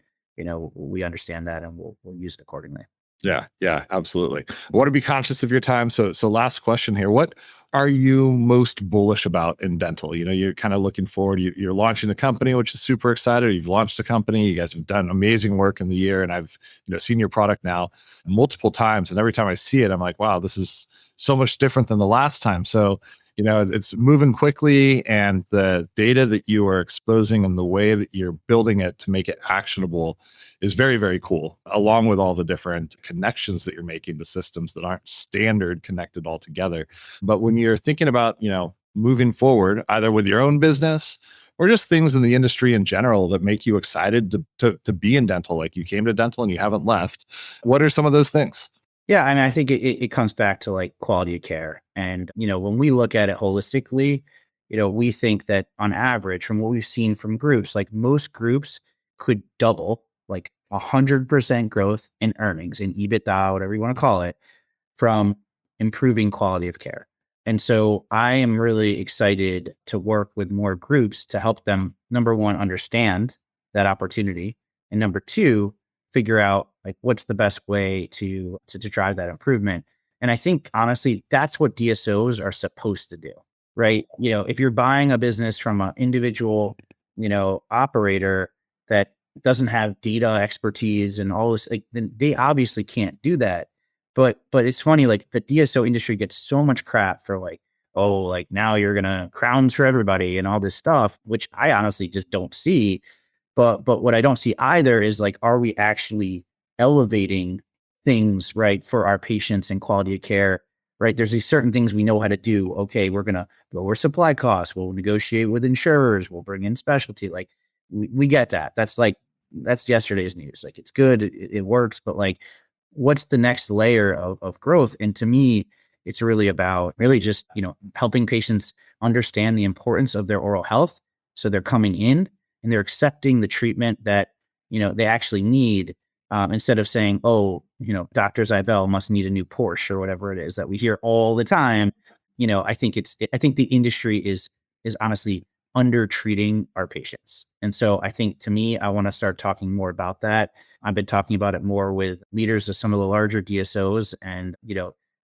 we understand that, and we'll use it accordingly. Yeah, absolutely. I want to be conscious of your time. So last question here. What are you most bullish about in dental? You're kind of looking forward. You're launching a company, which is super excited. You've launched a company. You guys have done amazing work in the year. And I've, seen your product now multiple times. And every time I see it, I'm like, wow, this is so much different than the last time. So, it's moving quickly, and the data that you are exposing and the way that you're building it to make it actionable is very, very cool, along with all the different connections that you're making to systems that aren't standard connected all together. But when you're thinking about, moving forward, either with your own business or just things in the industry in general that make you excited to be in dental, like you came to dental and you haven't left, what are some of those things? Yeah, I mean, I think it comes back to like quality of care. And, when we look at it holistically, we think that on average, from what we've seen from groups, like most groups could double like 100% growth in earnings, in EBITDA, whatever you want to call it, from improving quality of care. And so I am really excited to work with more groups to help them, number one, understand that opportunity. And number two, figure out like what's the best way to drive that improvement. And I think honestly, that's what DSOs are supposed to do, right? If you're buying a business from an individual, operator that doesn't have data expertise and all this, like, then they obviously can't do that. But it's funny, like the DSO industry gets so much crap for like, oh, like now you're going to crowns for everybody and all this stuff, which I honestly just don't see. But what I don't see either is like, are we actually elevating things, right, for our patients and quality of care, right? There's these certain things we know how to do. Okay, we're going to lower supply costs. We'll negotiate with insurers. We'll bring in specialty. Like we get that. That's yesterday's news. Like it's good. It works. But like, what's the next layer of growth? And to me, it's really about really just, helping patients understand the importance of their oral health. So they're coming in and they're accepting the treatment that, they actually need, instead of saying, oh, Dr. Zibel must need a new Porsche or whatever it is that we hear all the time. I think the industry is honestly under treating our patients. And so I think to me, I want to start talking more about that. I've been talking about it more with leaders of some of the larger DSOs, and,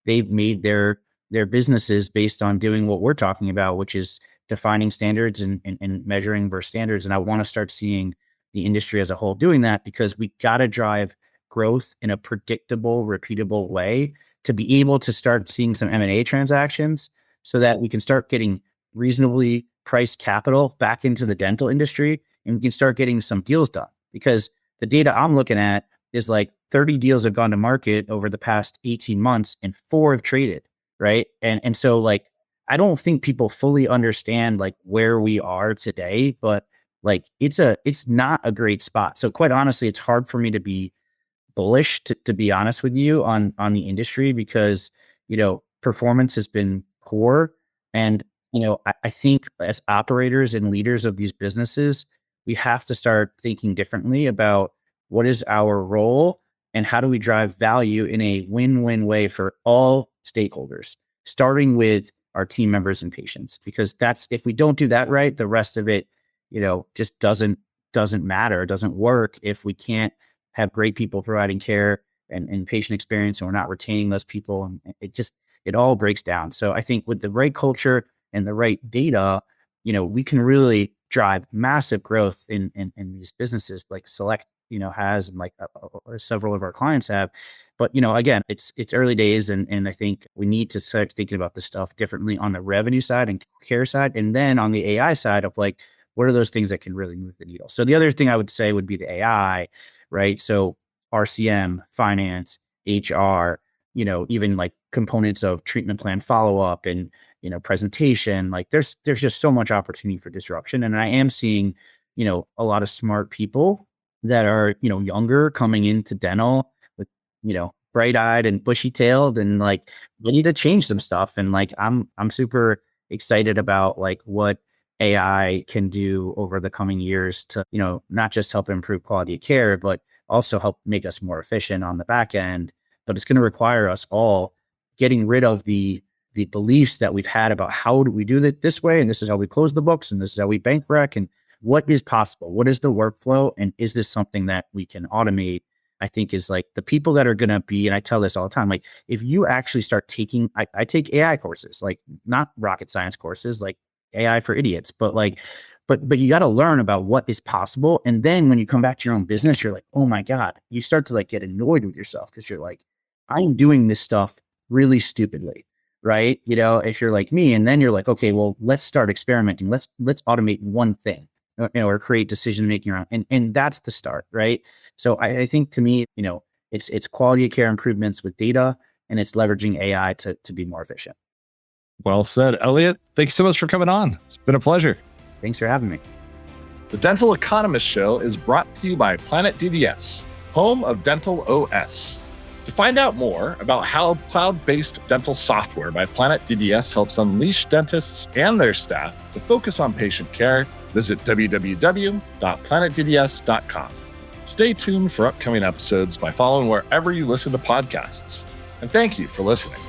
they've made their businesses based on doing what we're talking about, which is defining standards and measuring versus standards. And I want to start seeing the industry as a whole doing that, because we got to drive growth in a predictable, repeatable way to be able to start seeing some M&A transactions so that we can start getting reasonably priced capital back into the dental industry and we can start getting some deals done. Because the data I'm looking at is like 30 deals have gone to market over the past 18 months and 4 have traded, right? And so like, I don't think people fully understand like where we are today, but like it's not a great spot. So quite honestly, it's hard for me to be bullish, to be honest with you, on the industry, because performance has been poor. And I think as operators and leaders of these businesses, we have to start thinking differently about what is our role and how do we drive value in a win-win way for all stakeholders, starting with our team members and patients. Because if we don't do that right, the rest of it just doesn't matter. It doesn't work if we can't have great people providing care and patient experience, and we're not retaining those people. And it all breaks down. So I think with the right culture and the right data, we can really drive massive growth in these businesses like Select, has, and like several of our clients have. But, again, it's early days. And I think we need to start thinking about this stuff differently on the revenue side and care side. And then on the AI side of like, what are those things that can really move the needle? So the other thing I would say would be the AI, right? So RCM, finance, HR, even like components of treatment plan follow-up and, presentation. Like there's just so much opportunity for disruption. And I am seeing, a lot of smart people that are, younger coming into dental with, bright-eyed and bushy-tailed and like ready to change some stuff. And like, I'm super excited about like what AI can do over the coming years to, not just help improve quality of care, but also help make us more efficient on the back end. But it's going to require us all getting rid of the beliefs that we've had about how do we do it this way, and this is how we close the books, and this is how we bank rec, and what is possible, what is the workflow, and is this something that we can automate? I think is like the people that are going to be, and I tell this all the time, like if you actually start taking, I take AI courses, like not rocket science courses, like AI for idiots, but you got to learn about what is possible. And then when you come back to your own business, you're like, oh my God, you start to like get annoyed with yourself because you're like, I'm doing this stuff really stupidly, right? If you're like me, and then you're like, okay, well, let's start experimenting. Let's automate one thing, or create decision-making around, and that's the start, right? So I think to me, it's quality of care improvements with data, and it's leveraging AI to be more efficient. Well said, Elliot. Thanks so much for coming on. It's been a pleasure. Thanks for having me. The Dental Economist Show is brought to you by Planet DDS, home of Dental OS. To find out more about how cloud-based dental software by Planet DDS helps unleash dentists and their staff to focus on patient care, visit www.planetdds.com. Stay tuned for upcoming episodes by following wherever you listen to podcasts. And thank you for listening.